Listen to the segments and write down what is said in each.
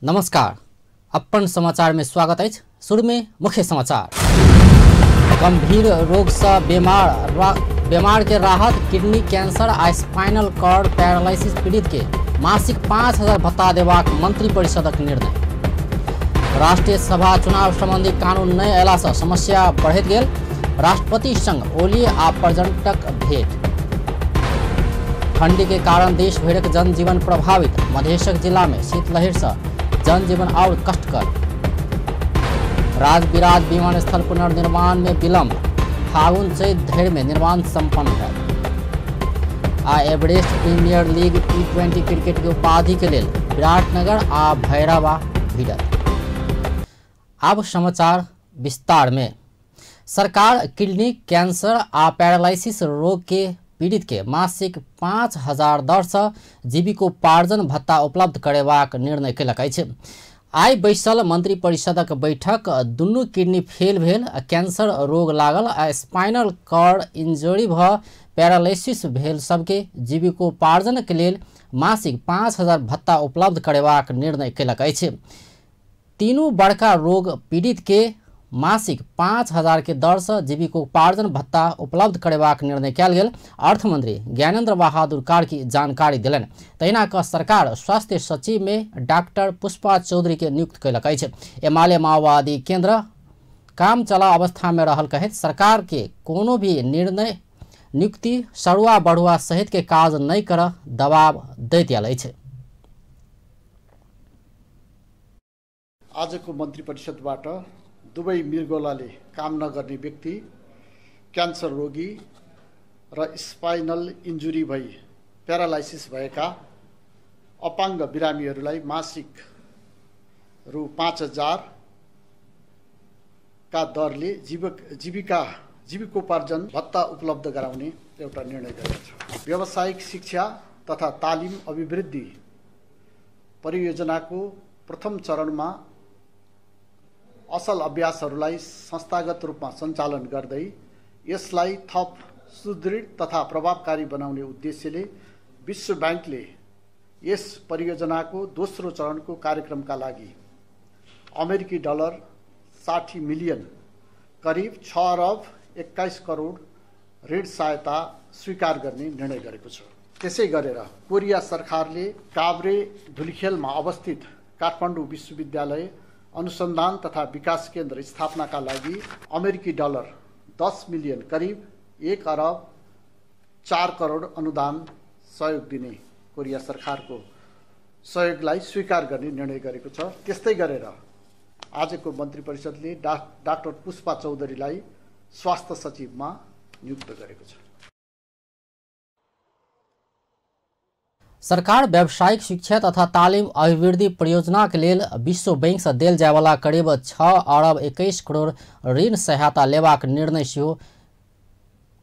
नमस्कार, अपन समाचार में स्वागत है। शुरू में मुख्य समाचार। गंभीर रोग से बीमार के राहत, किडनी कैंसर आ स्पाइनल कॉर्ड पैरालिसिस पीड़ित के मासिक 5,000 भत्ता देबाक मंत्री परिषदक निर्णय। राष्ट्रीय सभा चुनाव संबंधी कानून नहीं अयला से समस्या बढ़त गेल, राष्ट्रपति संग ओली आ पर्यटक भेंट। ठंडी के कारण देश भरक जनजीवन प्रभावित, मधेशक जिला में शीतलहर से जनजीवन और कष्टकर। राज-बिराज विमानस्थल पुनर्निर्माण में विलंब, फागुन चैत धरि में निर्माण संपन्न है। आ Everest Premier League T20 cricket के उपाधि के लिए विराटनगर आ भैरवा भिड़त। अब समाचार विस्तार में। सरकार किडनी कैंसर आ पैरालिसिस रोग के पीड़ित के मासिक 5,000 दर से जीविकोपार्जन भत्ता उपलब्ध करेबाक निर्णय कयलक अछि। आइ बैसल मंत्री परिषदक बैठक दुनू किडनी फेल भेल, कैंसर रोग लागल आ स्पाइनल कॉर्ड इंजरी भ पैरालिसिस भेल सबके जीविकोपार्जन के लेल मासिक 5,000 भत्ता उपलब्ध करेबाक निर्णय कयलक अछि। तीनू बड़का रोग पीड़ित के मासिक 5,000 के दर से जीविकोपार्जन भत्ता उपलब्ध करेबाक निर्णय कयल गेल। अर्थमंत्री ज्ञानेंद्र बहादुर कार्की जानकारी दिलनि। तहिना क सरकार स्वास्थ्य सचिव में डॉक्टर पुष्पा चौधरी के नियुक्त कयलक अछि। एमाले माओवादी केंद्र काम चला अवस्था में रहल कहैत सरकार के कोनो भी निर्णय नियुक्ति सरुआ बढ़ुआ सहित के काज नहीं कर दबाव दैत आयल अछि। आजको मन्त्री परिषदबाट दुवै मृगौलाले काम नगर्ने व्यक्ति, क्यान्सर रोगी र स्पाइनल इन्जुरी भई प्यारालाइसिस भएका अपाङ्ग बिरामीहरूलाई मासिक रु 5,000 का दरले जीविकोपार्जन भत्ता उपलब्ध गराउने एउटा निर्णय गरेको छ। व्यावसायिक शिक्षा तथा तालिम अभिवृद्धि परियोजनाको प्रथम चरणमा असल अभ्यासहरूलाई संस्थागत रूपमा सञ्चालन गर्दै यसलाई थप सुदृढ तथा प्रभावकारी बनाउने उद्देश्यले विश्व बैंकले यस परियोजनाको दोस्रो चरणको कार्यक्रमका लागि अमेरिकी डलर 60 मिलियन करिब 6 अरब 21 करोड ऋण सहायता स्वीकार गर्ने निर्णय गरेको छ। त्यसै गरेर कोरिया सरकारले काभ्रे धुलिखेलमा अवस्थित काठमाडौँ विश्वविद्यालय अनुसंधान तथा विकास केन्द्र स्थापनाका लागि अमेरिकी डलर 10 मिलियन करिब 1 अरब 4 करोड अनुदान सहयोग दिने कोरिया सरकारको सहयोगलाई स्वीकार गर्ने निर्णय गरेको छ। त्यस्तै गरेर आजको मन्त्री परिषदले डाक्टर पुष्पा चौधरीलाई स्वास्थ्य सचिवमा नियुक्त गरेको छ। सरकार व्यावसायिक शिक्षा तथा तालीम अभिवृद्धि परियोजना के लिए विश्व बैंक से देल जाय वाला करीब 6 अरब 21 करोड़ ऋण सहायता लेबाक निर्णय सेहो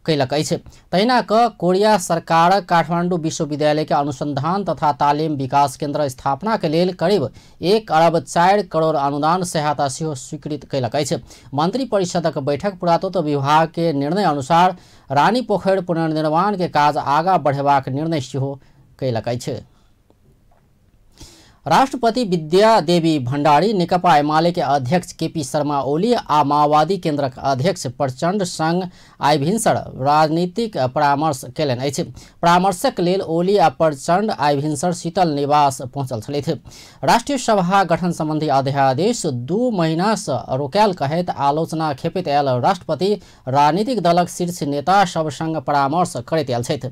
कयलक अछि। तहिना क कोरिया सरकार काठमांडू विश्वविद्यालय के अनुसंधान तथा तालीम विकास केंद्र स्थापना के लिए करीब 1 अरब 4 करोड़ अनुदान सहायता सेहो स्वीकृत कयलक अछि। मंत्री परिषदक बैठक पुरातत्व विभाग के निर्णय अनुसार रानी पोखर पुनर्निर्माण के काज आगा बढ़ेबाक निर्णय सेहो कयलक अछि। राष्ट्रपति विद्या देवी भण्डारी, नेकपा एमाले के अध्यक्ष केपी शर्मा ओली आ माओवादी केन्द्रक अध्यक्ष प्रचंड संग आइ भिनसर राजनीतिक परामर्श कयलनि अछि। परामर्शक लेल ओली आ प्रचंड आइ भिनसर शीतल निवास पहुंचल छलथि। राष्ट्रीय सभा गठन संबंधी अध्यादेश 2 महीना से रोकायल कहैत आलोचना खेपैत आयल राष्ट्रपति राजनीतिक दलक शीर्ष नेता सब संग परामर्श करैत आयल छथि।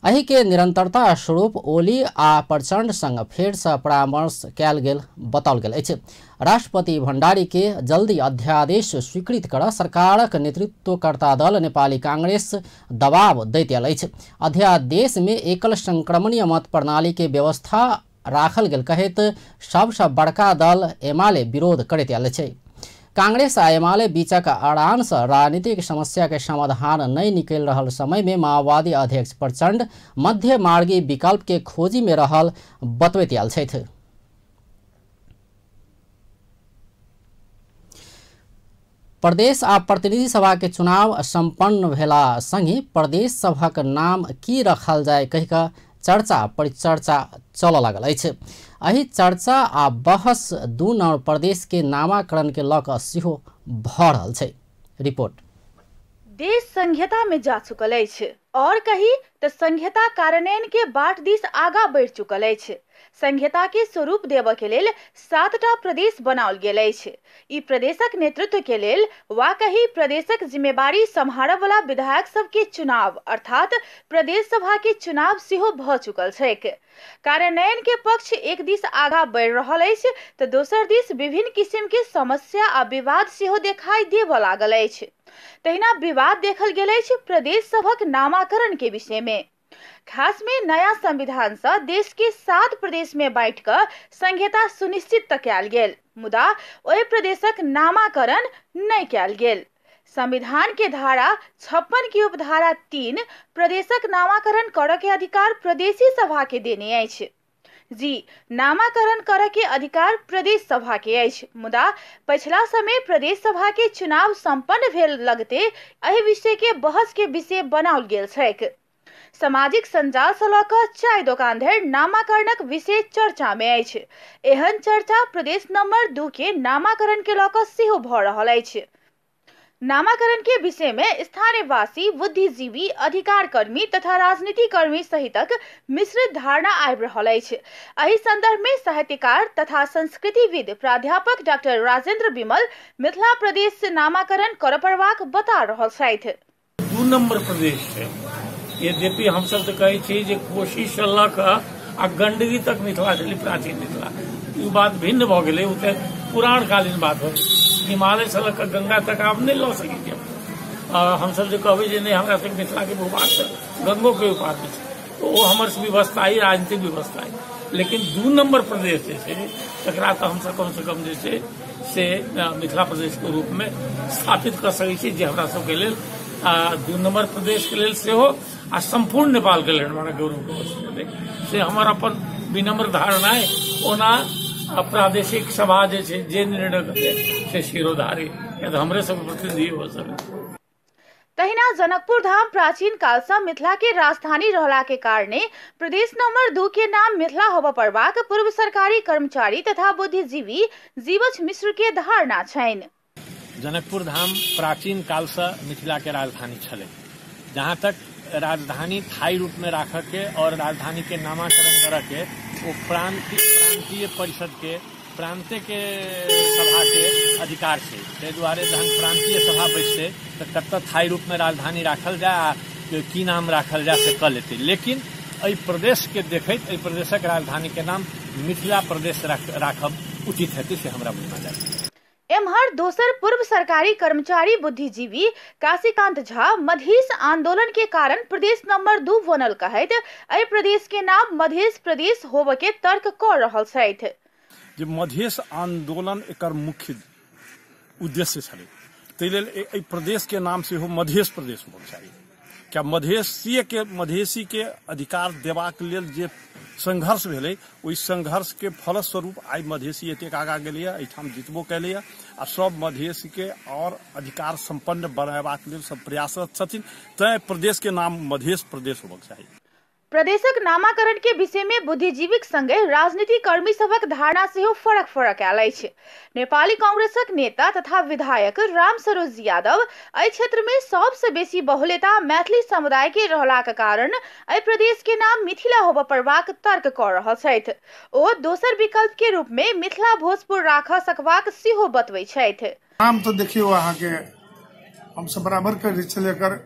एहि के निरंतरता स्वरूप ओली आ प्रचंड संग फेर से परामर्श कयल गेल बताओल गेल अछि। राष्ट्रपति भण्डारी के जल्दी अध्यादेश स्वीकृत कर सरकारक नेतृत्वकर्ता दल नेपाली कांग्रेस दबाव दैत आयल अछि। अध्यादेश में एकल संक्रमणीय मत प्रणाली के व्यवस्था राखल गेल कहैत सबसे बड़का दल एमाले विरोध करैत आयल अछि। कांग्रेस आ एमाले बीचक अड़ान से राजनीतिक समस्या के समाधान नहीं निकल रहल समय में माओवादी अध्यक्ष प्रचंड मध्य मार्गी विकल्प के खोजी में रहल बतबैत आयल छथि। प्रदेश आ प्रतिनिधि सभा के चुनाव संपन्न भेला संगे प्रदेश सभक नाम की रखल जाय कहि चर्चा परिचर्चा चल लागल अछि। अही चर्चा आ बहस 2 नंबर प्रदेश के नामाकरण के लऽ कऽ सेहो भऽ रहल छै। रिपोर्ट। देश संघीयता में जा चुकल अछि और कही तो संघीयता कार्यान्वयन के बाट दिस आगा बढ़ चुकल अछि। संघीयता के स्वरूप देव के लेल 7टा प्रदेश बनाओल गेल अछि। ई प्रदेशक नेतृत्व के लेल वा कही प्रदेशक जिम्मेवारी सम्हारय वाला विधायक सब के चुनाव अर्थात प्रदेश सभा के चुनाव सेहो भ चुकल छैक। कार्यान्वयन के पक्ष एक दिस आगा बढ़ रहल अछि तो दोसर दिस विभिन्न किस्म के समस्या आ विवाद सेहो देखाई देबऽ लागल अछि। तहिना विवाद देखल गेल अछि प्रदेश सभक नामाकरण के विषय में। खास में नया संविधान से देश के 7 प्रदेश में बांट कर संघीयता सुनिश्चित त कयल गेल, मुदा ओहि प्रदेशक नामाकरण नहीं कयल गेल। संविधान के धारा 56 की उपधारा 3 प्रदेशक नामाकरण करऽ के अधिकार प्रदेशी सभा के देने अछि। जी नामाकरण करऽ के अधिकार प्रदेश सभा के अछि, मुदा पिछला समय प्रदेश सभा के चुनाव संपन्न भेल लगते एहि विषय के बहस के विषय बनाओल गेल छैक। सामाजिक संजाल से लऽ कऽ चाय दोकान धरि नामाकरणक विषय चर्चा में अछि। एहन चर्चा प्रदेश नंबर 2 के नामाकरण के लऽ कऽ सेहो भऽ रहल अछि। नामाकरण के विषय में स्थानीय वासी, बुद्धिजीवी, अधिकार कर्मी तथा राजनीति कर्मी सहितक मिश्रित धारणा आबि रहल अछि। एहि संदर्भ में साहित्यकार तथा संस्कृतिविद प्राध्यापक डॉक्टर राजेंद्र विमल मिथिला प्रदेश से नामाकरण करऽ पड़बाक बता रहल छथि। 2 नंबर प्रदेश है, यद्यपि हम सब तो कहे छी जे कोशिश ल कऽ आ गंडगी तक मिथिला छलै, प्राचीन मिथिला। ई बात भिन्न भऽ गेलै, ओ तऽ पुराण कालीन बात हो। हिमालय से लऽ कऽ गंगा तक आब नहीं लऽ सकै छी। हम सब जे कहबै जे नहीं हमरा सब मिथिला के भूभाग से गंगो के उपाधि छै, तो वो हमर व्यवस्था है, राजनीतिक व्यवस्था है। लेकिन 2 नंबर प्रदेश जे छै तकरा तऽ हमसब कम से कम जे छै से मिथिला प्रदेश के रूप में स्थापित कर सकै छी, जे हमरा सबके लेल 2 नंबर प्रदेश के लेल सेहो आ संपूर्ण नेपाल के लेल हमारा गौरव के वस्तु से हमारा अपन विनम्र धारणा है। ओना प्रादेशिक सभा जे निर्णय करे से शिरोधारी या हमरे सब प्रतिनिधि हो सके। तहिना जनकपुर धाम प्राचीन काल से मिथिला के राजधानी रहला के कारणे प्रदेश नंबर 2 के नाम मिथिला होबऽ पड़बाक पूर्व सरकारी कर्मचारी तथा बुद्धिजीवी जीवछ मिश्र के धारणा छनि। जनकपुर धाम प्राचीन काल से मिथिला के राजधानी छलै। जहाँ तक राजधानी स्थायी रूप में राखऽ के और राजधानी के नामाकरण करऽ के वो प्रांतीय परिषद के प्रांत के सभा के अधिकार छै। ताहि दुआरे जहन प्रांतीय सभा बैसते तो कतऽ स्थायी रूप में राजधानी राखल जाए, की नाम राखल जाए से कह लेते। लेकिन एहि प्रदेश के देखैत एहि प्रदेशक राजधानी के नाम मिथिला प्रदेश राखब उचित हेतै से हमरा बुझना जाए। एम्हर दोसर पूर्व सरकारी कर्मचारी बुद्धिजीवी काशीकांत झा मधेश आंदोलन के कारण प्रदेश नंबर 2 बनल कहैत एहि प्रदेश के नाम मधेश प्रदेश होबऽ के तर्क कऽ रहल छथि। जे मधेश आंदोलन एकर मुख्य उद्देश्य छलै, ताहि लेल एहि प्रदेश के नाम सेहो मधेश प्रदेश होबऽ चाही। क्या मधेसी के अधिकार देबाक लेल जे संघर्ष भेलै, ओहि संघर्ष के फलस्वरूप आई मधेसी एतेक आगाँ गेलैए, एहिठाम जितबो कैलैए आ सब मधेसी के और अधिकार संपन्न बनयबाक लेल सब प्रयासरत छथिन। तैं प्रदेश के नाम मधेश प्रदेश होबऽ चाही। प्रदेशक नामाकरण के विषय में बुद्धिजीवीक संगे राजनीतिक कर्मी सबक धारणा सेहो फरक आयल अछि। नेपाली कांग्रेसक नेता तथा विधायक राम सरोज यादव एहि क्षेत्र में सबसे बेसी बहुलता मैथिली समुदाय के रहलाक कारण एहि प्रदेश के नाम मिथिला होबऽ पड़बाक तर्क कऽ रहल छथि। ओ दोसर विकल्प के रूप में मिथिला भोजपुर राखऽ सकबाक सेहो बतबै छथि। नाम तो देखियो अहाँ के हम सब बराबर कर छलै, एकर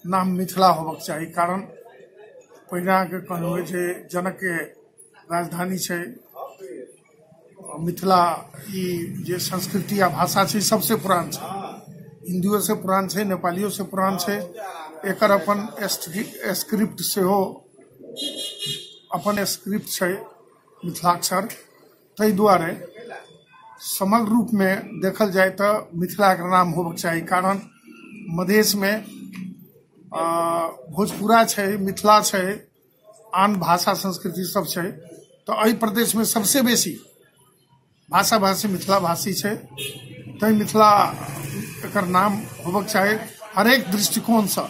नाम मिथिला होबऽ चाही। कारण पहिने के कहलहुँ जे जनक के राजधानी छै मिथिला। ई जे संस्कृति आ भाषा छै सबसे पुरान छै, हिंदुओं से पुरान छै, नेपालियों से पुरान छै। एकर अपन स्क्रिप्ट सेहो अपन स्क्रिप्ट छै मिथिलाक्षर। ताहि दुआरे समग्र रूप में देखल जाए तो मिथिला के नाम होबऽ चाही। कारण मधेश में भोजपुरा छै, मिथिला छै, आन भाषा संस्कृति सब छै। तो एहि प्रदेश में सबसे बेसी भाषा भाषी मिथिला भाषी छै। तै मिथिला एकर नाम होबऽ चाही। हरेक दृष्टिकोण से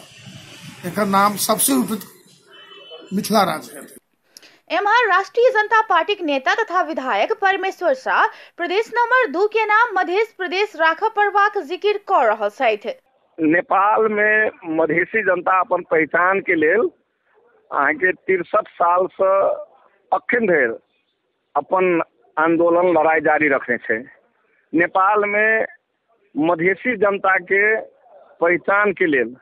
एकर नाम सबसे उपयुक्त मिथिला राज्य है। एम्हर राष्ट्रीय जनता पार्टी के नेता तथा विधायक परमेश्वर शाह प्रदेश नंबर 2 के नाम मध्य प्रदेश राखब पड़बाक जिक्र कर रहल छथि। नेपाल में मधेसी जनता अपन पहचान के लेल अहाँके 63 साल से अखन धरि अपन आंदोलन लड़ाई जारी रखने छे। नेपाल में मधेसी जनता के पहचान के लेल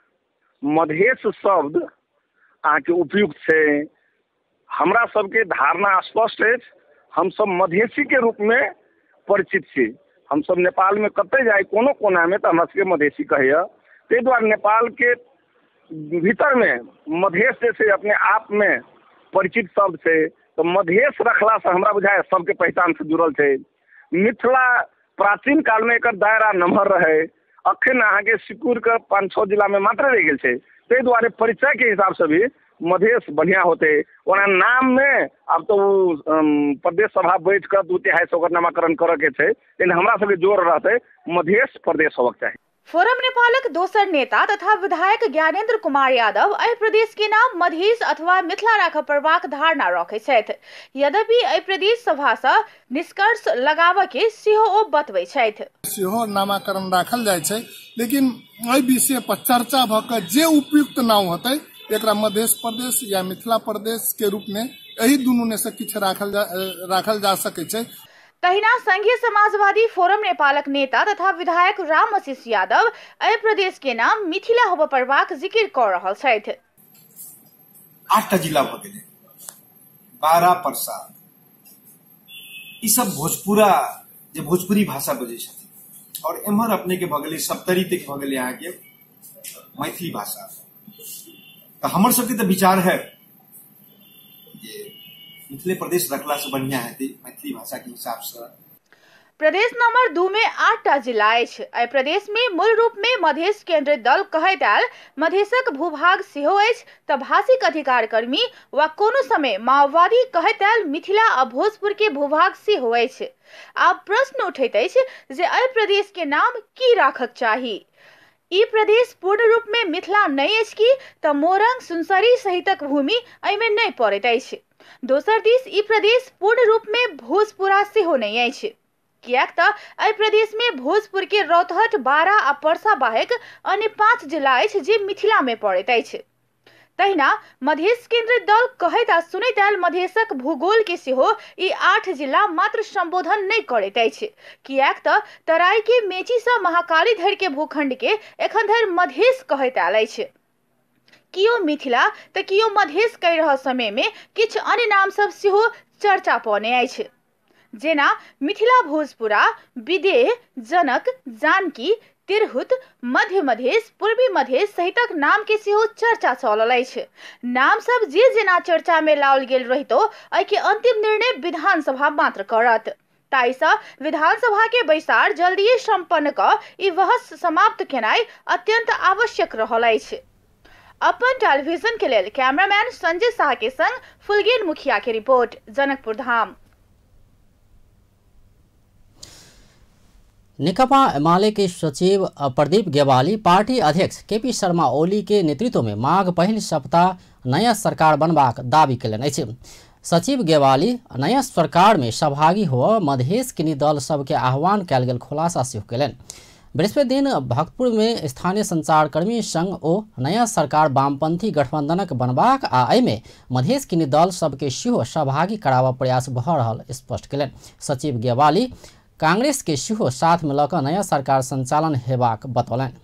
मधेश शब्द अहाँके उपयुक्त छे। हमरा सबके धारणा स्पष्ट है, हम सब मधेसी के रूप में परिचित छी। हम सब नेपाल में कतई जाए कोनो कोना में तो हमरा सबके मधेसी कहिए। ते द्वारा नेपाल के भीतर में मधेश जैसे अपने आप में परिचित शब्द है, तो मधेश रखला से हमरा बुझाए सबके पहचान से जुड़ल है। मिथिला प्राचीन काल में एक दायरा नम्हर रहे, अखन अहाँके सिकुड़ के 5-6 जिला में मात्र रह गेल छे। ते द्वारे परिचय के हिसाब से भी मधेश बढ़िया होते। वहाँ नाम में अब तो प्रदेश सभा बैठ कर 2/3 से नामाकरण करे के छे, लेकिन हमरा सबके जोर रहते मधेश प्रदेश होबक चाहिए। फोरम नेपालक दोसर नेता तथा विधायक ज्ञानेन्द्र कुमार यादव एहि प्रदेश के नाम मधेश अथवा मिथिला राखब पड़बाक धारणा रखै छथि। यद्यपि एहि प्रदेश सभा से निष्कर्ष लगाबऽ के सेहो ओ बतबै छथि। सेहो नामाकरण राखल जाय छै, लेकिन एहि विषय पर चर्चा भ के जे उपयुक्त नाम होतै एकरा मध्य प्रदेश या मिथिला प्रदेश के रूप में एही दुनू में से किछ राखल जा सकै छै। तहिना संघीय समाजवादी फोरम नेपालक नेता तथा विधायक राम आशीष यादव एहि प्रदेश के नाम मिथिला होबऽ पड़बाक जिक्र कर रहल छथि। 8टा जिला भ गेलै, 12 पर्सा, ई सब भोजपुरी भाषा बजै छथिन। और एम्हर अपने के भ गेलै सप्तरी तक भ गेलै अहाँके मैथिली भाषा। तो हमर सबके तो विचार है जे मिथिले प्रदेश रखला से बढ़िया है मैथिली भाषा के हिसाब से। प्रदेश नंबर 2 में 8टा जिला अछि। एहि प्रदेश में मूल रूप में मधेश केंद्रित दल कहैत आयल मधेशक भूभाग सेहो अछि, तऽ भाषिक अधिकार कर्मी वा कोनो समय माओवादी कहैत आयल मिथिला आ भोजपुर के भूभाग सेहो अछि। आब प्रश्न उठैत अछि जे एहि प्रदेश के नाम की राखक चाही। ई प्रदेश पूर्ण रूप में मिथिला नहीं अछि कि तऽ मोरंग सुनसरी सहितक भूमि एहिमे नहीं पड़ैत अछि। दोसर दिस ई प्रदेश पूर्ण रूप में भोजपुरा सेहो नहीं अछि, कियाक तऽ एहि प्रदेश में भोजपुर के रौतहट, बारा आ परसा बाहेक अन्य 5 जिला अछि जे मिथिला में पड़ैत अछि। तहिना मधेश केंद्रित दल कहैत आ सुनैत आयल मधेशक भूगोल के सेहो ई 8 जिला मात्र संबोधन नहीं करैत अछि, कियाक तऽ तराई के मेची से महाकाली धरि के भूखंड के एखन धरि मधेश कहैत आयल अछि। कियो मिथिला तऽ कियो मधेश कहि रहल समय में किछु अन्य नाम सब सेहो चर्चा पने अछि, जेना मिथिला भोजपुरा, विदेह, जनक, जानकी, तिरहुत, मध्य मधेश, पूर्वी मधेश सहितक नाम के सेहो चर्चा चलल अछि। नाम सब जे जेना चर्चा में लाओल गेल रहितो एहि के अंतिम निर्णय विधानसभा मात्र करत। ताइसँ विधानसभा के बैसार जल्दिए संपन्न क ई बहस समाप्त केनाइ अत्यंत आवश्यक रहल अछि। अपन टेलीविजन के लेल कैमरामैन संजय शाह के संग फुलगेन मुखिया के रिपोर्ट, जनकपुर धाम। नेकपा एमाले के सचिव प्रदीप गेवाली पार्टी अध्यक्ष केपी शर्मा ओली के नेतृत्व में माघ पहिल सप्ताह नया सरकार बनबाक दावी कयलनि अछि। सचिव गेवाली नया सरकार में सहभागी हो मधेश किनी दल सबके आह्वान कयल गेल खुलासा सेहो कयलनि। बृहस्पति दिन भक्तपुर में स्थानीय संचारकर्मी संघ ओ नया सरकार वामपंथी गठबंधनक बनबाक आ एहिमे मधेश किनी दल सबके सेहो सहभागी कराबऽ प्रयास भऽ रहल स्पष्ट कयलनि। सचिव गेवाली कांग्रेस के सेहो साथ में लऽ कऽ नया सरकार संचालन हेबाक बतौलनि।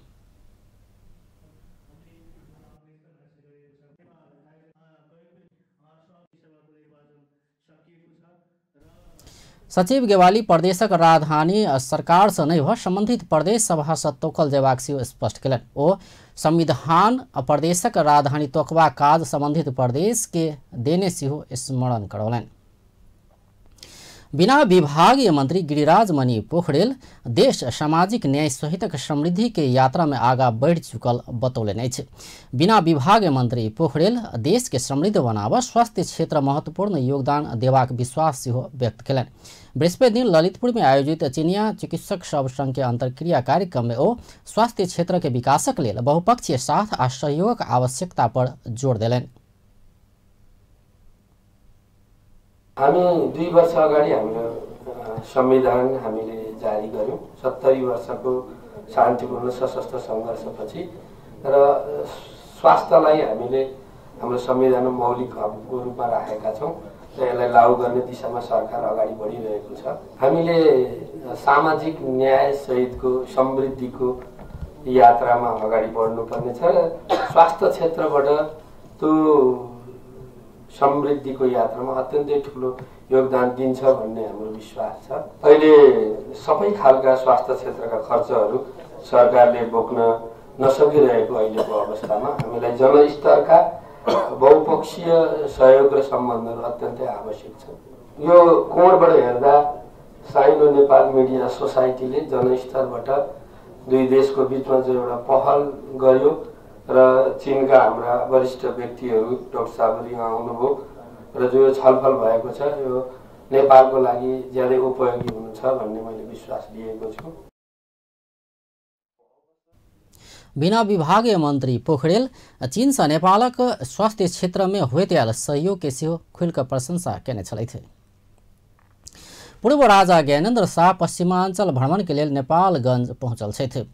सचिव गेवाली प्रदेशक राजधानी सरकार से नहीं भऽ संबंधित प्रदेश सभा से तोकल जयबाक सेहो स्पष्ट कयलनि। ओ संविधान प्रदेशक राजधानी तोकबा काज संबंधित प्रदेश के देने सेहो स्मरण करौलनि। बिना विभागीय मंत्री गिरिराज मणि पोखरेल देश सामाजिक न्याय सहितक समृद्धि के यात्रा में आगा बढ़ चुकल बतौलनि अछि। बिना विभागीय मंत्री पोखरेल देश के समृद्ध बनाबऽ स्वास्थ्य क्षेत्र महत्वपूर्ण योगदान देबाक विश्वास सेहो व्यक्त कयलनि। बृहस्पति दिन ललितपुर में आयोजित चिनिया चिकित्सक सब संघ के अंतरक्रिया कार्यक्रम में ओ स्वास्थ्य क्षेत्र के विकासक लेल बहुपक्षीय साथ आ सहयोगक आवश्यकता पर जोर देलनि। हामी 2 वर्ष अगाडि हाम्रो संविधान हामीले जारी गर्यौं 70 वर्षको शान्तिपूर्ण सशस्त्र संघर्षपछि र स्वास्थ्यलाई हामीले हाम्रो संविधानमा मौलिक हकको रूपमा राखेका छौं र यसलाई लागू गर्ने दिशामा सरकार अगाडि बढिरहेको छ। हामीले सामाजिक न्याय सहितको समृद्धिको यात्रामा अगाडि बढ्नुपर्ने छ र स्वास्थ्य क्षेत्रबाट त्यो समृद्धिको यात्रामा अत्यन्तै ठूलो योगदान दिन्छ भन्ने हाम्रो विश्वास छ। अहिले सबै खालका स्वास्थ्य क्षेत्रका खर्चहरू सरकारले बोक्न नसकिरहेको अहिलेको अवस्थामा हामीलाई जनस्तरका बहुपक्षीय सहयोग र सम्बन्धहरू अत्यन्तै आवश्यक छ। यो कोणबाट हेर्दा साइनो नेपाल मिडिया सोसाइटीले जनस्तरबाट दुई देशको बीचमा जो एउटा पहल गर्यो र चीनका हाम्रा वरिष्ठ व्यक्तिहरू डाक्टर साहबहरू यहाँ आउनुभयो र जो छलफल भएको छ यो नेपालको लागि ज्यादै उपयोगी हुनेछ भन्ने मैले विश्वास लिएको छु। बिना विभागीय मंत्री पोखरेल चीन से नेपालक स्वास्थ्य क्षेत्र में होइत आयल सहयोग के सेहो खुलकर प्रशंसा केने छलैथे। पूर्व राजा ज्ञानेन्द्र शाह पश्चिमांचल भ्रमण के लिए नेपालगंज पहुंचल छथि।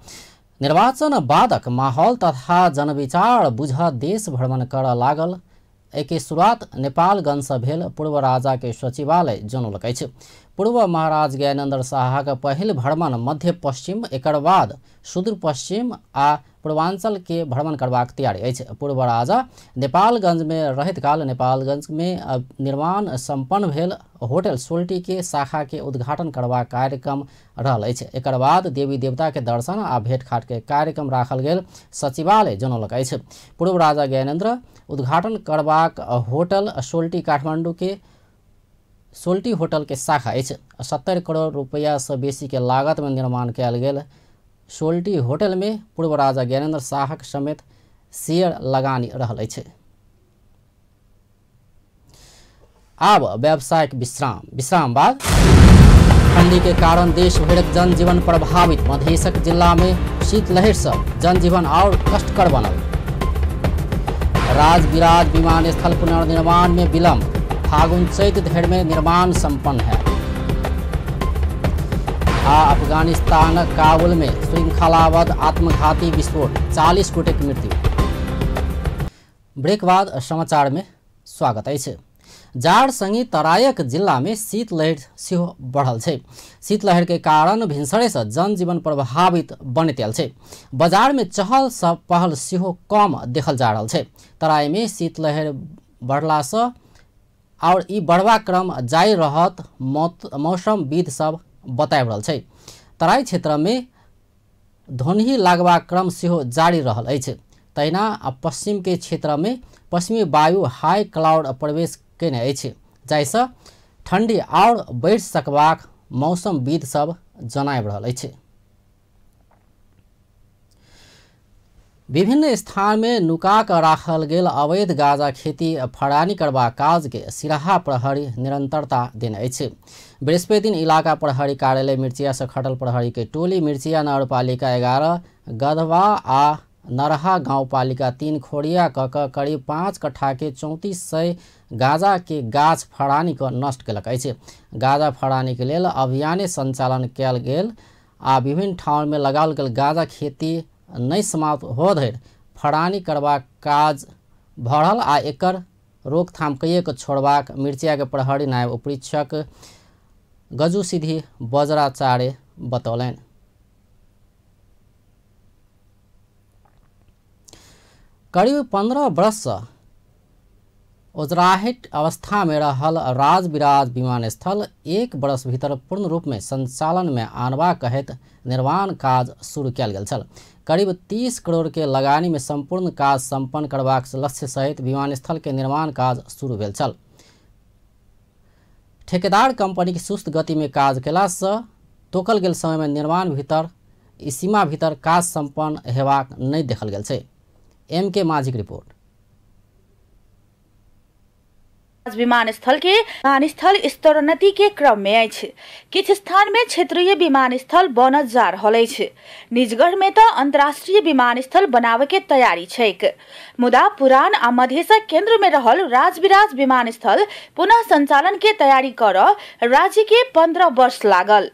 निर्वाचन बादक माहौल तथा जनविचार बुझ देश भ्रमण कर लागल। एके शुरुआत नेपालगंज से भेल पूर्व राजा के सचिवालय जनौलकै छ। पूर्व महाराज ज्ञानेन्द्र शाह का पहिल भ्रमण मध्य पश्चिम एकर बाद सुदूर पश्चिम आ पूर्वांचल के भ्रमण करबाक तैयारी अछि। पूर्व राजा नेपालगंज में रहत काल नेपालगंज में निर्माण संपन्न भेल होटल सोल्टी के शाखा के उद्घाटन करबाक कार्यक्रम रहल अछि। एकर बाद देवी देवता के दर्शन आ भेंटघाट के कार्यक्रम राखल गेल सचिवालय जनौलक अछि। पूर्व राजा ज्ञानेन्द्र उद्घाटन करबाक होटल सोल्टी काठमांडू के सोल्टी होटल के शाखा अछि। 70 करोड़ रुपया से बेसी के लागत में निर्माण कयल गेल सोल्टी होटल में पूर्व राजा ज्ञानेन्द्र शाहक समेत शेयर लगानी रहल अछि। आब व्यावसायिक विश्राम बाद ठंडी के कारण देश भरक जनजीवन प्रभावित मधेशक जिला में शीतलहर से जनजीवन और कष्टकर बनल। राजविराज विमानस्थल पुनर्निर्माण में विलम्ब। फागुन चैत धरि में निर्माण संपन्न है। अफगानिस्तान काबुल में श्रृंखलाबद्ध आत्मघाती विस्फोट 40 गोटेक मृत्यु। ब्रेक बाद समाचार में स्वागत है। जाड़ संगी तराईक जिला में शीतलहर सेहो बढ़ल छै। शीतलहर के कारण भिनसरे से जनजीवन प्रभावित बनैत आयल छै। बाजार में चहल पहल सेहो कम देखल जा रहल छै। तराई में शीतलहर बढ़ला से और ई बढ़वा क्रम जारी रहत मौसमविद सब बताबि रहल छै। तराई क्षेत्र में धुन्ही लागबा क्रम सेहो जारी रहल अछि। तहिना पश्चिम के क्षेत्र में पश्चिमी वायु हाई क्लाउड प्रवेश केने अछि, जाहिसँ ठंडी और बढ़ि सकबाक मौसमविद सब जनाबि रहल अछि। विभिन्न स्थान में नुका कर राखल गेल अवैध गांजा खेती फड़ानी करबा काज के सिराहा प्रहरी निरंतरता देने अछि। बृहस्पति दिन इलाका प्रहरी कार्यालय मिर्चिया से खटल प्रहरी के टोली मिर्चिया नगरपालिका 11 गधवा आ नरहा गांवपालिका 3 खोड़िया कऽ करीब 5 कट्ठा के 3400 गांजा के गाछ फड़ानी को नष्ट केलक अछि। गांजा फड़ानी के लेल अभियान संचालन कयल गेल आ विभिन्न ठाउँ में लगाओल गेल गांजा खेती नहीं समाप्त हो धरि फड़ानी करबाक काज बढ़ल आ एकर रोकथाम कईक छोड़बाक मिर्चिया के प्रहरी नायब उपरीक्षक गजू सिद्धि बजराचार्य बतौलनि। करीब 15 वर्ष से उजराहट अवस्था में रहल राजविराज विमानस्थल 1 वर्ष भीतर पूर्ण रूप में संचालन में आनबा कहैत निर्माण काज शुरू कयल गेल छल। करीब 30 करोड़ के लगानी में संपूर्ण काज संपन्न करबाक लक्ष्य सहित विमानस्थल के निर्माण काज शुरू भेल छल। ठेकेदार कंपनी की सुस्त गति में काज केला से तोकल गेल समय में निर्माण भीतर सीमा भीतर काज संपन्न हेबाक नहीं देखल गेल छै। एम के माझीक रिपोर्ट। विमानस्थल के विमानस्थल स्तरोन्नति के क्रम में अछि। किछ स्थान में क्षेत्रीय विमानस्थल बनल जा रहल अछि। निजगढ़ में तो अंतर्राष्ट्रीय विमानस्थल बनावे के तैयारी छैक। मुदा पुरान आ मधेशक केंद्र में रहल राजविराज विमानस्थल पुनः संचालन के तैयारी कर राज्य के 15 वर्ष लागल।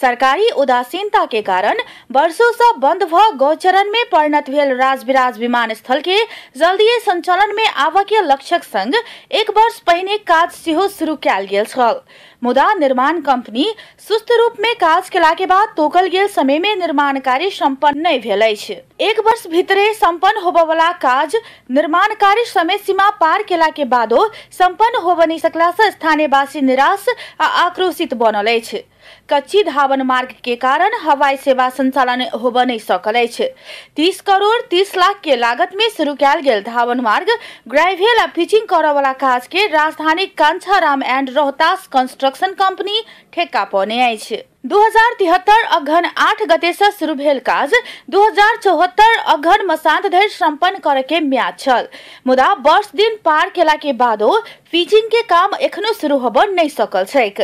सरकारी उदासीनता के कारण वर्षों से बंद भ गौचरण में परिणत भेल राजविराज विमानस्थल के जल्दीए संचालन में आवा के लक्ष्यक संग 1 वर्ष पहिने काज सेहो शुरू कयल गेल छल। मुदा निर्माण कंपनी सुस्त रूप में काज केला के बाद तोकल गेल समय में निर्माण कार्य संपन्न नहीं भेल अछि। 1 वर्ष भीतरे संपन्न होबय वाला काज निर्माण कार्य समय सीमा पार केला के बादो संपन्न होबय नहीं सकला से स्थानीयवासी निराश आ आक्रोशित बनल अछि। कच्ची धावन मार्ग के कारण हवाई सेवा संचालन होबय नहीं सकल अछि। 30 करोड़ 30 लाख के लागत में शुरू कयल गेल धावन मार्ग ग्रेवल आ पिचिंग करय वाला काज के राजधानी कांछाराम एंड रोहतास कंस्ट्रक्शन कंपनी ठेका पौने अछि। 2073 अघन 8 गते से शुरू भेल काज 2074 अघन मसांत धरि संपन्न करे के म्याद छल। मुदा वर्ष दिन पार केला के बादो पिचिंग के काम एखनो शुरू होबय नहीं सकल छैक।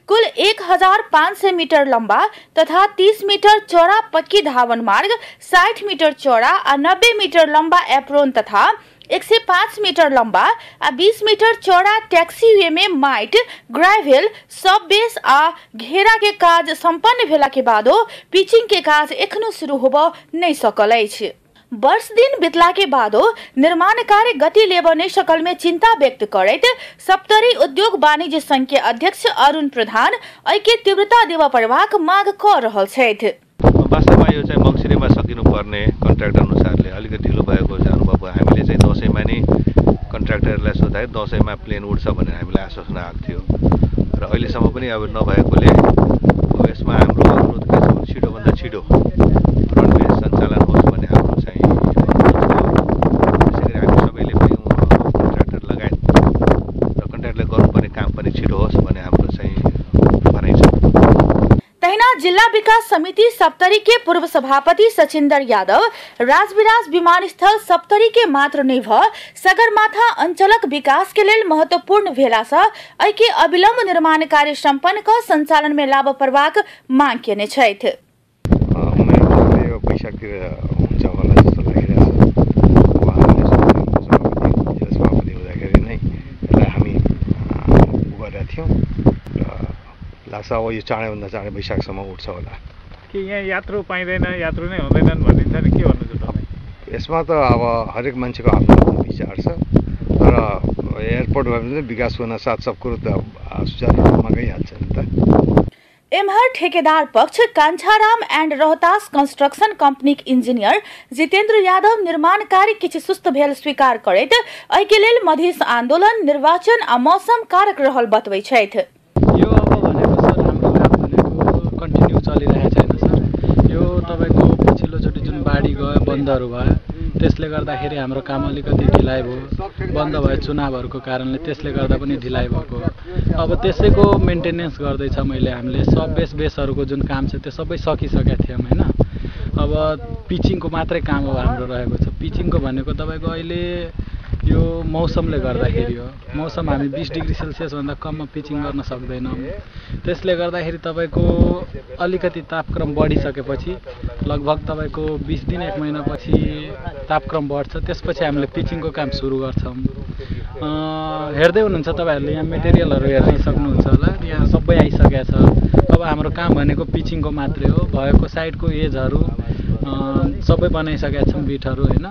कुल 1500 मीटर लंबा तथा 30 मीटर चौड़ा पक्की धावन मार्ग, 60 मीटर चौड़ा आ 90 मीटर लंबा एप्रोन तथा 105 मीटर लंबा आ 20 मीटर चौड़ा टैक्सीवे में माइट, ग्रेवल, सब बेस आ घेरा के काज संपन्न भेला के बादो पिचिंग के काज एखनो शुरू होबय नहीं सकल अछि। वर्ष दिन बितला के बादो निर्माण कार्य गति लेब नहीं सकल में चिंता व्यक्त करैत सप्तरी उद्योग वाणिज्य संघ के अध्यक्ष अरुण प्रधान एहि के तीव्रता देवा पड़बाक माग कर रहल छथि। वास्तवमा यो चाहिँ मङ्सिरमा सकिनुपर्ने कन्ट्र्याक्ट अनुसारले अलिकति ढिलो भएको चाहिँ अनुभव भयो। हामीले चाहिँ दसैँमा नै कन्ट्र्याक्टरलाई सोद्धाखेरि दसैँमा प्लेन उड्छ भनेर हामीलाई आश्वासन आएको थियो र अहिलेसम्म पनि अब नभएकोले अब यसमा हाम्रो अनुरोध के छ भने छिटोभन्दा छिटो रनवे सञ्चालन होस् भन्ने हाम्रो चाहिँ त्यसैगरी हामी सबैले पनि कन्ट्र्याक्टर लगायत र कन्ट्र्याक्टरले गर्नुपर्ने काम पनि छिटो होस् भन्ने हाम्रो चाहिँ भनाइ छ। तहिना जिला विकास समिति सप्तरी के पूर्व सभापति सचिंदर यादव राजविराज विमानस्थल सप्तरी के मात्र नहीं भ सगरमाथा अंचलक विकास के लेल महत्वपूर्ण भेला सँ एहि के अविलंब निर्माण कार्य संपन्न क संचालन में लाभ पड़बाक मांग केने छथि। पैसातिर हुन्छ होला जस्तो लागिरहेको छ। उहाँले सभापति हुँदाखेरि नै यसलाई हामी गरेका थियौँ र लाग्छ अब यो चाँडैभन्दा चाँडै वैशाखसम्म उठ्छ होला। कि यहाँ यात्रु पाइँदैन, यात्रु नै हुँदैनन् भनिन्छ नि, के भन्नु छ तपाईँ? यसमा त अब हरेक मान्छेको आफ्नो विचार छ, तर एयरपोर्ट भयो भने विकास हुन साथ सब कुरो त सुचारू रूपमा गइहाल्छ नि त। एमहर ठेकेदार पक्ष Kanchharam and Rohtas construction company engineer Jitendra Yadav निर्माण कार्य किछ सुस्त भेल स्वीकार करैत एहि के लेल मधेश आंदोलन, निर्वाचन आ मौसम कारक रहल बतबै छथि। यो अब भनेको सर हाम्रो काम भनेको कन्टिन्यू चलिरहेको छैन सर। यो तपाईको पछिल्लोचोटि जुन बाढी गयो, बन्दहरू भयो, त्यसले गर्दाखेरि हाम्रो काम अलिकति ढिलाइ भयो। बन्द भयो चुनावहरूको कारणले, त्यसले गर्दा पनि ढिलाइ भएको। अब त्यसैको मेन्टेनेन्स गर्दैछ मैले। हामीले सब बेसहरूको जुन काम छ त्यो सबै सकिसकेका थियौँ हैन। अब पिचिङको मात्रै काम अब हाम्रो रहेको छ। पिचिङको भनेको तपाईँको अहिले यो मौसमले गर्दाखेरि हो। मौसम हामी 20 डिग्री सेल्सियस भन्दा कममा पिचिङ गर्न सक्दैनौँ। त्यसले गर्दाखेरि तपाईँको अलिकति तापक्रम बढिसकेपछि लगभग तपाईँको 20 दिन 1 महिनापछि तापक्रम बढ्छ। त्यसपछि हामीले पिचिङको काम सुरु गर्छौँ। हेर्दै हुनुहुन्छ तपाईँहरूले, यहाँ मेटेरियलहरू हेर्नै सक्नुहुन्छ होला, यहाँ सबै आइसकेको छ। अब हाम्रो काम भनेको पिचिङको मात्रै हो। भएको साइडको एजहरू सबै बनाइसकेका छौँ, बिटहरू हैन।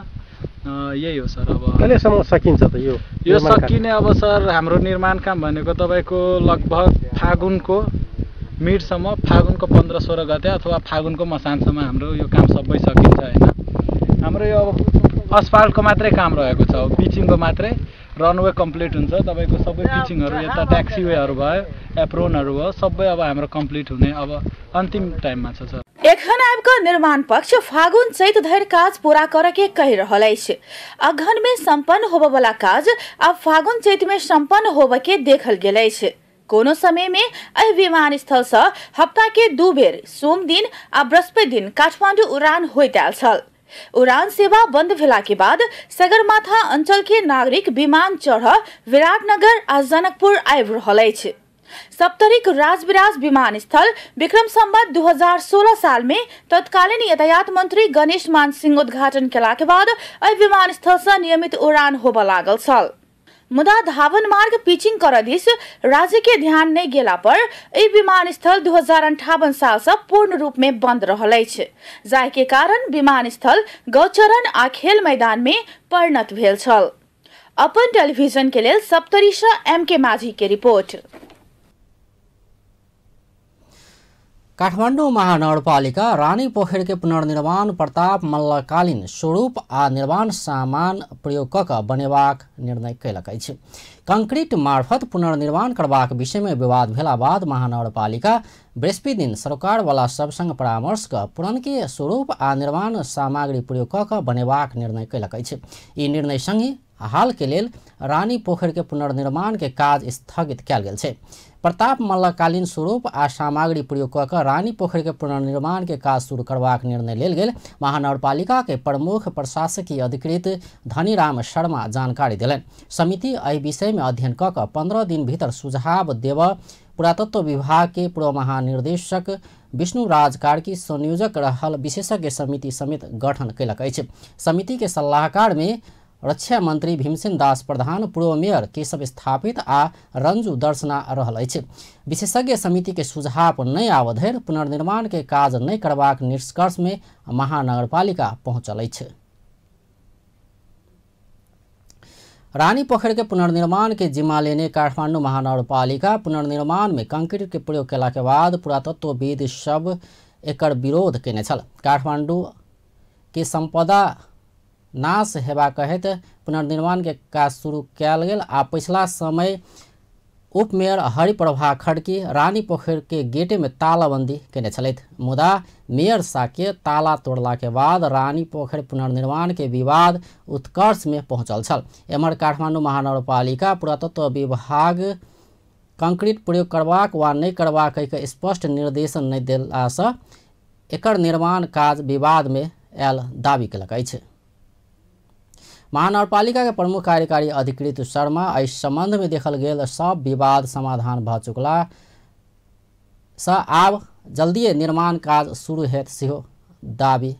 यही हो सर। अब कहिलेसम्म सकिन्छ त यो सकिने? अब सर हाम्रो निर्माण काम भनेको तपाईँको लगभग फागुनको मिडसम्म, फागुनको 15-16 गते अथवा फागुनको मसान्तसम्म हाम्रो यो काम सबै सकिन्छ हैन। हाम्रो यो अब अस्फाल्टको मात्रै काम रहेको छ। अब पिचिङको मात्रै रनवे कम्प्लिट हुन्छ। तपाईँको सबै पिचिङहरू, यता ट्याक्सीवेहरू भयो, एप्रोनहरू भयो, सबै अब हाम्रो कम्प्लिट हुने अब अन्तिम टाइममा छ सर। एखन आबिक निर्माण पक्ष फागुन चैत धरि काज पूरा करे के कहि रहल अछि। अगहन में संपन्न होबय वाला काज अब फागुन चैत में संपन्न होबय के देखल गेल अछि। कोनो समय में एहि विमानस्थल से हफ्ता के 2 बेर सोम दिन आ बृहस्पति दिन काठमांडू उड़ान होइत आयल छल। उड़ान सेवा बंद भेला के बाद सगरमाथा अंचल के नागरिक विमान चढ़ विराटनगर आ जनकपुर आबि रहल अछि। सप्तरिक राजविराज विमानस्थल विक्रम संवत 2016 साल में तत्कालीन यातायात मंत्री गणेश मान सिंह उद्घाटन केला के बाद एहि विमानस्थल से नियमित उड़ान होबय लागल छल। मुदा धावन मार्ग पिचिंग कर दिस राज्य के ध्यान नहीं गेला पर एहि विमानस्थल 2058 साल से पूर्ण रूप में बंद रहल अछि, जाहि के कारण विमानस्थल गौचरण आ खेल मैदान में परिणत भेल छल। अपन टेलीविजन के लेल सप्तरी से MK माझी के रिपोर्ट। काठमाडौँ महानगरपालिका रानी पोखर के पुनर्निर्माण प्रताप मल्लकालीन स्वरूप आ निर्माण सामान प्रयोग कऽ कऽ बनेबाक निर्णय कयलक अछि। कंक्रीट मार्फत पुनर्निर्माण करबाक विषय में विवाद भेला बाद महानगरपालिका बृहस्पति दिन सरकार वाला सब संग परामर्श कऽ पुरनके स्वरूप आ निर्माण सामग्री प्रयोग कऽ कऽ बनेबाक निर्णय कयलक अछि। ई निर्णय संगे हाल के लेल रानी पोखर के पुनर्निर्माण के काज स्थगित कयल गेल छै। प्रताप मल्लकालीन स्वरूप आ सामग्री प्रयोग कऽ कऽ रानी पोखर के पुनर्निर्माण के काज शुरू करबाक निर्णय लेल गेल महानगरपालिका के प्रमुख प्रशासकीय अधिकृत धनीराम शर्मा जानकारी देलनि। समिति एहि विषय में अध्ययन कऽ कऽ 15 दिन भीतर सुझाव देब पुरातत्व विभाग के पूर्व महानिर्देशक विष्णु राज कार्की संयोजक रहल विशेषज्ञ समिति समेत गठन कयलक अछि। समिति के सलाहकार में रक्षा मंत्री भीमसेन दास प्रधान, पूर्व मेयर केशव स्थापित आ रंजू दर्शना रहल अछि। विशेषज्ञ समिति के सुझाव नहीं आबऽ धरि पुनर्निर्माण के काज नहीं करबाक निष्कर्ष में महानगरपालिका पहुंचल अछि। रानी पोखर के पुनर्निर्माण के जिम्मा लेने काठमाडौँ महानगरपालिका पुनर्निर्माण में कंक्रीट के प्रयोग केला के बाद पुरातत्वविद सब एकर विरोध केने छल। काठमाडौँ के संपदा नाश हेबा कहैत पुनर्निर्माण के काज शुरू कयल गेल आ पिछला समय उपमेयर हरिप्रभा खड़की रानी पोखर के गेटे में तालाबंदी केने छलथि। मुदा मेयर साके ताला तोड़ला के बाद रानी पोखर पुनर्निर्माण के विवाद उत्कर्ष में पहुंचल छल। एम्हर काठमाडौँ महानगरपालिका पुरातत्व विभाग कंक्रीट प्रयोग करबाक वा नहीं करबाक कहि स्पष्ट निर्देशन नहीं देला सँ एकर निर्माण काज विवाद में आयल दावी केलक अछि। महानगरपालिका के प्रमुख कार्यकारी अधिकृत शर्मा एहि संबंध में देखल गेल सब विवाद समाधान भ चुकला सँ आब जल्दिए निर्माण काज शुरू हेत सेहो दावी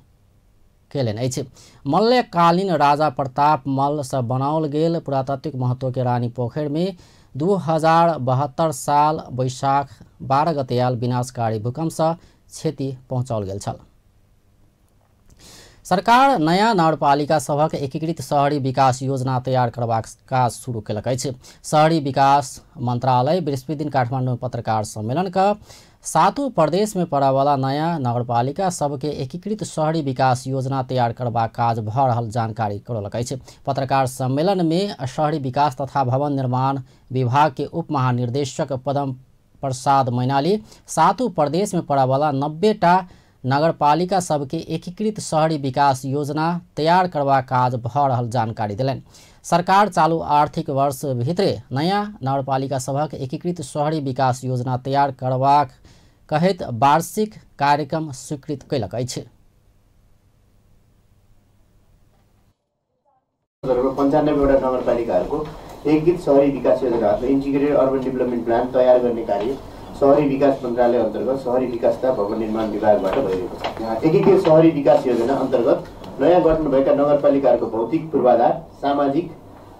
केलनि अछि। मल्लकालीन राजा प्रताप मल्ल से बनाओल गेल पुरातात्विक महत्व के रानी पोखर में 2072 साल वैशाख 12 गते आयल विनाशकारी भूकंप से क्षति पहुंचाओल गेल छल। सरकार नया नगरपालिका सभक एकीकृत शहरी विकास योजना तैयार करबाक काज शुरू केलक अछि। शहरी विकास मंत्रालय बृहस्पति दिन काठमाडौँ में पत्रकार सम्मेलन का 7 प्रदेश में पड़े वाला नया नगरपालिका सबके एकीकृत शहरी विकास योजना तैयार करबाक काज भ रहल जानकारी करौलक अछि। पत्रकार सम्मेलन में शहरी विकास तथा भवन निर्माण विभाग के उप महानिर्देशक पदम प्रसाद मैनाली 7 प्रदेश में पड़े वाला 90टा नगरपालिका सबके एकीकृत शहरी विकास योजना तैयार करबा काज भ रहल जानकारी देलनि। सरकार चालू आर्थिक वर्ष भित्रे नया नगरपालिका सभक एकीकृत शहरी विकास योजना तैयार करबाक कहैत वार्षिक कार्यक्रम स्वीकृत कयलक अछि। 95वटा नगरपालिकाहरूको एकीकृत शहरी विकास योजना अथवा इन्टिग्रेटेड अर्बन डेभलपमेन्ट प्लान तयार गर्ने कार्य शहरी विकास मन्त्रालय अन्तर्गत शहरी विकास तथा भवन निर्माण विभागबाट भइरहेको छ। एकीकृत शहरी विकास योजना अन्तर्गत नयाँ गठन भएका नगरपालिकाहरूको भौतिक पूर्वाधार, सामाजिक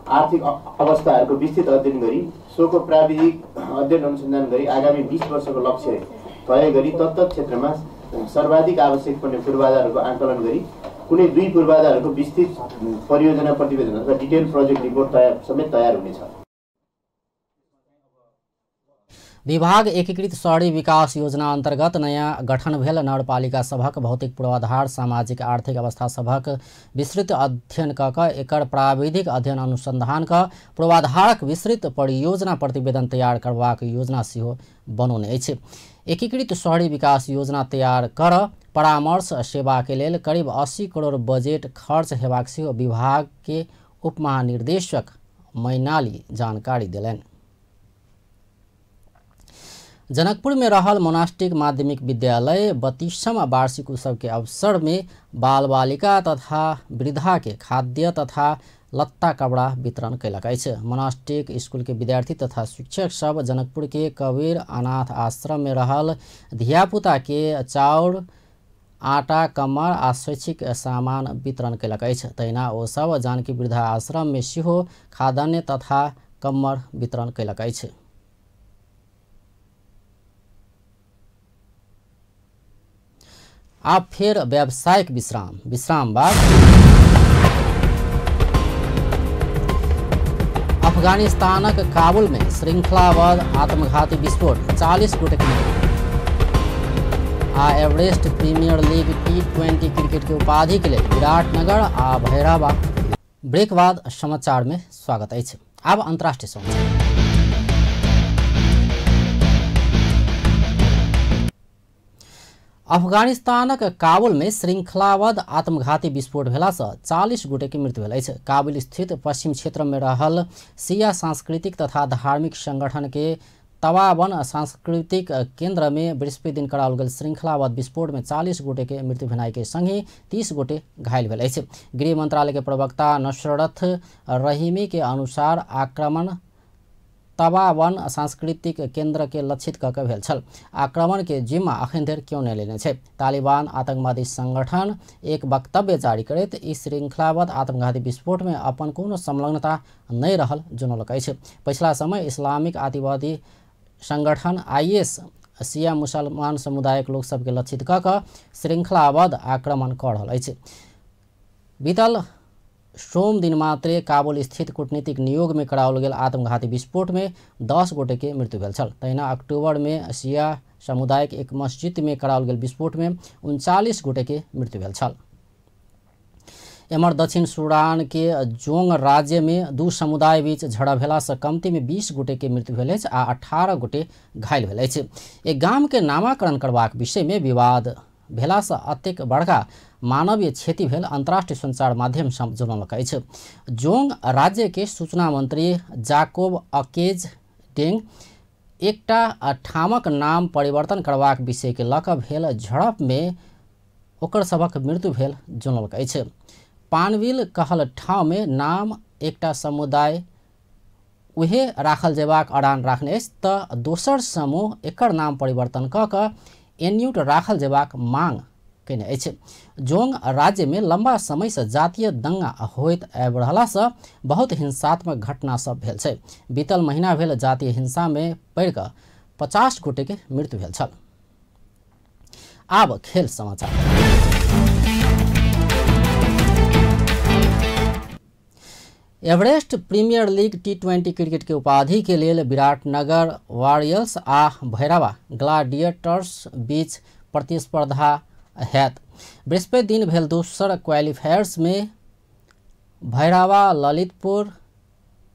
आर्थिक अवस्थाहरूको विस्तृत अध्ययन गरी सोको प्राविधिक अध्ययन अनुसन्धान गरी आगामी 20 वर्षको लक्ष्य तय गरी तत्त क्षेत्रमा सर्वाधिक आवश्यक पर्ने पूर्वाधारहरूको आकलन गरी कुनै 2 पूर्वाधारहरूको विस्तृत परियोजना प्रतिवेदन अथवा डिटेल प्रोजेक्ट रिपोर्ट समेत तयार हुनेछ। विभाग एकीकृत शहरी विकास योजना अंतर्गत नया गठन भेल नगरपालिका सभक भौतिक पूर्वाधार, सामाजिक आर्थिक अवस्था सभक विस्तृत अध्ययन कऽ कऽ एकर प्राविधिक अध्ययन अनुसंधान कऽ पूर्वाधारक विस्तृत परियोजना प्रतिवेदन तैयार करबाक योजना सेहो बनौने अछि। एकीकृत शहरी विकास योजना तैयार कर परामर्श सेवा के लेल करीब 80 करोड़ बजेट खर्च हेबाक सेहो विभाग के उप महानिर्देशक मैनाली जानकारी देलनि। जनकपुर में रहल मोनास्टिक माध्यमिक विद्यालय 32वां वार्षिक उत्सव के अवसर में बाल बालिका तथा वृद्धा के खाद्य तथा लत्ता कपड़ा वितरण कयलक अछि। मोनास्टिक स्कूल के विद्यार्थी तथा शिक्षक सब जनकपुर के कबीर अनाथ आश्रम में रहल धियापुता के चाउर आटा कम्मर आ शैक्षिक सामान वितरण कयलक अछि। तहिना ओ सब जानकी वृद्धा आश्रम में सेहो खाद्यान्न तथा कम्मर वितरण कयलक अछि। अब फिर व्यावसायिक विश्राम बाद अफगानिस्तानक काबुल में श्रृंखलाबद्ध आत्मघाती विस्फोट 40 गोटे की आ Everest Premier League T20 cricket के उपाधि के लिए विराटनगर आ भैरवा। ब्रेक बाद समाचार में स्वागत अछि। अब अंतर्राष्ट्रीय समाचार। अफगानिस्तानक काबुल में श्रृंखलाबद्ध आत्मघाती विस्फोट भेलासँ 40 गोटे की मृत्यु भेल अछि। काबुल स्थित पश्चिम क्षेत्र में रहल शिया सांस्कृतिक तथा धार्मिक संगठन के तवावन सांस्कृतिक केंद्र में बृहस्पति दिन कराओल गेल श्रृंखलाबद्ध विस्फोट में 40 गोटे के मृत्यु भेनाइ के संगे 30 गोटे घायल भेल अछि। गृह मंत्रालय के प्रवक्ता नसरत रहीमी के अनुसार आक्रमण तवावन सांस्कृतिक केंद्र के लक्षित कऽ भेल छल। आक्रमण के जिम्मा अखन धरि क्यों नहि लेने छै। तालिबान आतंकवादी संगठन एक वक्तव्य जारी करैत ई श्रृंखलाबद्ध आत्मघाती विस्फोट में अपन कोनो संलग्नता नहि रहल जनौलक अछि। पिछला समय इस्लामिक आतंकवादी संगठन IS शिया मुसलमान समुदायक लोक सबके लक्षित कऽ श्रृंखलाबद्ध आक्रमण कऽ रहल अछि। बीतल सोम दिन मात्रे काबुल स्थित कूटनीतिक नियोग में कराओल गेल आत्मघाती विस्फोट में 10 गोटे के मृत्यु भेल छल। तहिना अक्टूबर में शिया समुदायक एक मस्जिद में कराओल गेल विस्फोट में 39 गोटे के मृत्यु भेल छल। एमहर दक्षिण सूडान के जोंग राज्य में दू समुदाय बीच झड़प भेलासँ कमती में 20 गोटे के मृत्यु भेल अछि आ 18 गोटे घायल भेल अछि। एक गाम के नामाकरण करबाक विषय में विवाद भेलासँ अतेक बड़का मानवीय क्षति भेल अंतर्राष्ट्रीय संचार माध्यम जनौलक अछि। जोंग राज्य के सूचना मंत्री जाकोब अकेज डेंग एकटा ठामक नाम परिवर्तन करबाक विषय के लऽ कऽ भेल झड़प में ओकर सबक मृत्यु भेल जनौलक अछि। पानविल कहल ठाव में नाम एकटा समुदाय उहे राखल जेबाक अड़ान राखने अछि तऽ दोसर समूह एकर नाम परिवर्तन कऽ कऽ एन्यूट राखल जेबाक मांग केने अछि। जोंग राज्य में लंबा समय से जातीय दंगा होइत आबि रहलासँ बहुत हिंसात्मक घटना सब भेल छै। बीतल महीना भेल जातीय हिंसा में पड़ि कऽ 50 गोटे के मृत्यु भेल छल। आब खेल समाचार। Everest Premier League T20 cricket के उपाधि के लिए विराटनगर वॉरियर्स आ भैरवा ग्लैडिएटर्स बीच प्रतिस्पर्धा हैत। बृहस्पति दिन भेल दोसर क्वालिफायर्स में भैरवा ललितपुर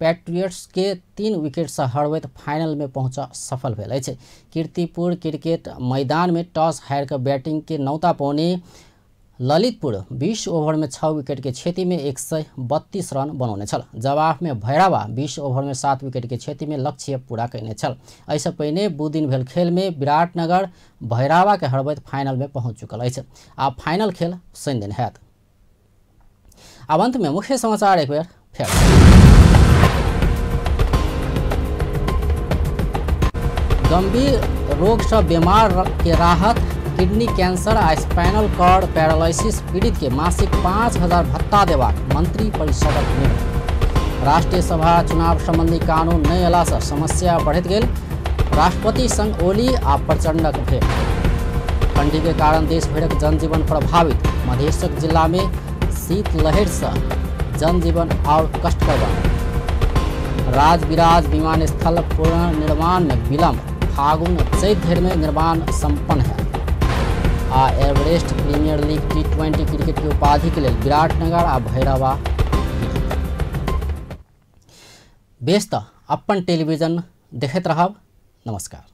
पैट्रियट्स के 3 विकेट से हरबैत फाइनल में पहुंचा सफल भेल अछि। कीर्तिपुर क्रिकेट मैदान में टॉस हारि कऽ बैटिंग के नौता पौने ललितपुर 20 ओवर में 6 विकेट के क्षति में 132 रन बनौने छल। जवाब में भैरवा 20 ओवर में 7 विकेट के क्षति में लक्ष्य पूरा कयने छल। एहिसँ पहिने बुधदिन भेल खेल में विराटनगर भैरवा के हरबैत फाइनल में पहुंच चुकल अछि। आब फाइनल खेल शनि दिन हैत। आब अंत में मुख्य समाचार एक बेर फेर। गंभीर रोग से बीमार के राहत, किडनी कैंसर आ स्पाइनल कॉर्ड पैरालिसिस पीड़ित के मासिक 5,000 भत्ता देबाक मंत्री परिषदक निर्णय। राष्ट्रीय सभा चुनाव संबंधी कानून नहि अयलासँ समस्या बढ़ैत गेल, राष्ट्रपति संग ओली आ प्रचंडक भेंट। ठंडी के कारण देश भरक जनजीवन प्रभावित, मधेशक जिला में शीतलहर से जनजीवन और कष्टकर बनल। राज-बिराज विमानस्थल पुनर्निर्माण में विलम्ब, फागुन चैत धरि में निर्माण संपन्न है। आ Everest Premier League T20 cricket के उपाधि के लिए विराटनगर आ भैरवा। बेस तऽ अपन टेलीविजन देखैत रहब। नमस्कार।